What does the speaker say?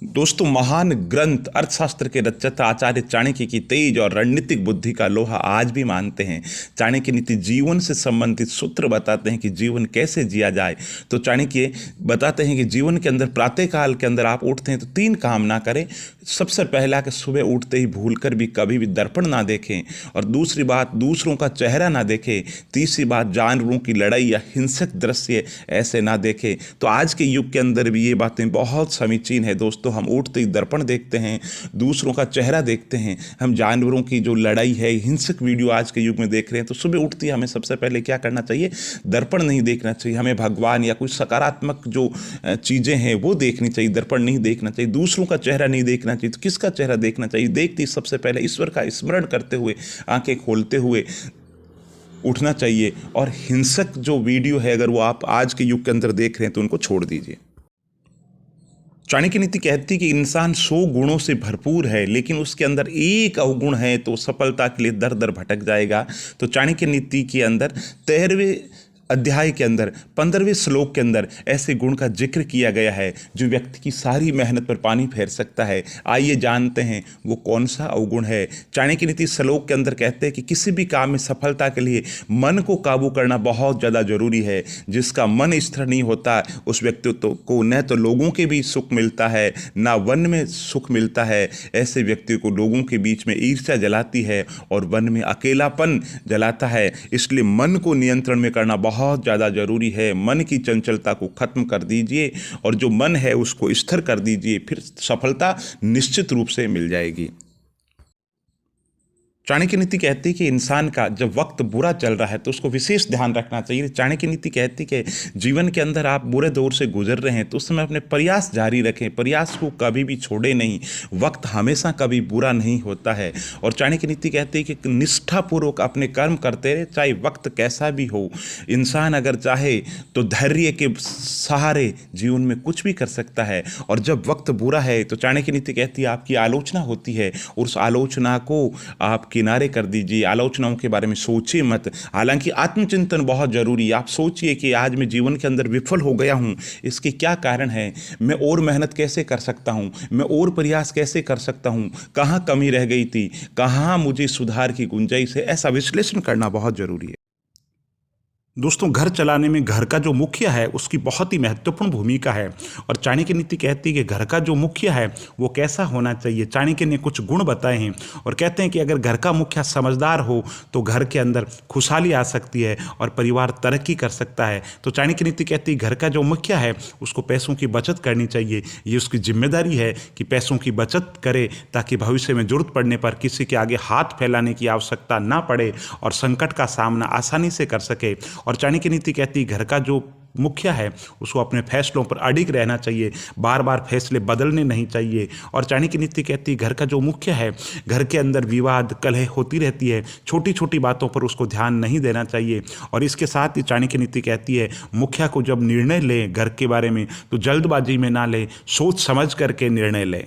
दोस्तों, महान ग्रंथ अर्थशास्त्र के रचयिता आचार्य चाणक्य की तेज और रणनीतिक बुद्धि का लोहा आज भी मानते हैं। चाणक्य नीति जीवन से संबंधित सूत्र बताते हैं कि जीवन कैसे जिया जाए। तो चाणक्य बताते हैं कि जीवन के अंदर प्रातःकाल के अंदर आप उठते हैं तो 3 काम ना करें। सबसे पहला कि सुबह उठते ही भूलकर भी कभी भी दर्पण ना देखें, और दूसरी बात दूसरों का चेहरा ना देखें, तीसरी बात जानवरों की लड़ाई या हिंसक दृश्य ऐसे ना देखें। तो आज के युग के अंदर भी ये बातें बहुत समीचीन है दोस्तों। हम उठते ही दर्पण देखते हैं, दूसरों का चेहरा देखते हैं, हम जानवरों की जो लड़ाई है, हिंसक वीडियो आज के युग में देख रहे हैं। तो सुबह उठते ही हमें सबसे पहले क्या करना चाहिए? दर्पण नहीं देखना चाहिए। हमें भगवान या कोई सकारात्मक जो चीज़ें हैं वो देखनी चाहिए, दर्पण नहीं देखना चाहिए। दूसरों का चेहरा नहीं देखना चाहिए। तो किसका चेहरा देखना चाहिए? देखते ही सबसे पहले ईश्वर का स्मरण करते हुए, आंखें खोलते हुए उठना चाहिए। और हिंसक जो वीडियो है अगर वो आप आज के युग के अंदर देख रहे हैं तो उनको छोड़ दीजिए। चाणक्य नीति कहती है कि इंसान 100 गुणों से भरपूर है, लेकिन उसके अंदर एक अवगुण है तो सफलता के लिए दर दर भटक जाएगा। तो चाणक्य नीति के अंदर 13वें अध्याय के अंदर 15वें श्लोक के अंदर ऐसे गुण का जिक्र किया गया है जो व्यक्ति की सारी मेहनत पर पानी फेर सकता है। आइए जानते हैं वो कौन सा अवगुण है। चाणक्य नीति श्लोक के अंदर कहते हैं कि किसी भी काम में सफलता के लिए मन को काबू करना बहुत ज़्यादा जरूरी है। जिसका मन स्थिर नहीं होता उस व्यक्ति को न तो लोगों के बीच सुख मिलता है, ना वन में सुख मिलता है। ऐसे व्यक्ति को लोगों के बीच में ईर्ष्या जलाती है और वन में अकेलापन जलाता है। इसलिए मन को नियंत्रण में करना बहुत ज़्यादा जरूरी है। मन की चंचलता को खत्म कर दीजिए और जो मन है उसको स्थिर कर दीजिए, फिर सफलता निश्चित रूप से मिल जाएगी। चाणक्य नीति कहती है कि इंसान का जब वक्त बुरा चल रहा है तो उसको विशेष ध्यान रखना चाहिए। चाणक्य नीति कहती है कि जीवन के अंदर आप बुरे दौर से गुजर रहे हैं तो उस समय अपने प्रयास जारी रखें, प्रयास को कभी भी छोड़े नहीं। वक्त हमेशा कभी बुरा नहीं होता है। और चाणक्य नीति कहती है कि निष्ठापूर्वक अपने कर्म करते रहे, चाहे वक्त कैसा भी हो। इंसान अगर चाहे तो धैर्य के सहारे जीवन में कुछ भी कर सकता है। और जब वक्त बुरा है तो चाणक्य नीति कहती है आपकी आलोचना होती है, उस आलोचना को आप किनारे कर दीजिए। आलोचनाओं के बारे में सोचिए मत। हालांकि आत्मचिंतन बहुत जरूरी है। आप सोचिए कि आज मैं जीवन के अंदर विफल हो गया हूं, इसके क्या कारण है, मैं और मेहनत कैसे कर सकता हूं, मैं और प्रयास कैसे कर सकता हूं, कहां कमी रह गई थी, कहां मुझे सुधार की गुंजाइश है। ऐसा विश्लेषण करना बहुत जरूरी है। दोस्तों, घर चलाने में घर का जो मुखिया है उसकी बहुत ही महत्वपूर्ण भूमिका है। और चाणक्य नीति कहती है कि घर का जो मुखिया है वो कैसा होना चाहिए। चाणक्य ने कुछ गुण बताए हैं और कहते हैं कि अगर घर का मुखिया समझदार हो तो घर के अंदर खुशहाली आ सकती है और परिवार तरक्की कर सकता है। तो चाणक्य नीति कहती है घर का जो मुखिया है उसको पैसों की बचत करनी चाहिए। ये उसकी जिम्मेदारी है कि पैसों की बचत करे ताकि भविष्य में जरूरत पड़ने पर किसी के आगे हाथ फैलाने की आवश्यकता ना पड़े और संकट का सामना आसानी से कर सके। और चाणक्य नीति कहती है घर का जो मुखिया है उसको अपने फैसलों पर अडिग रहना चाहिए, बार बार फैसले बदलने नहीं चाहिए। और चाणक्य नीति कहती है घर का जो मुखिया है, घर के अंदर विवाद कलह होती रहती है, छोटी छोटी बातों पर उसको ध्यान नहीं देना चाहिए। और इसके साथ ही चाणक्य नीति कहती है मुखिया को जब निर्णय ले घर के बारे में तो जल्दबाजी में ना ले, सोच समझ करके निर्णय ले।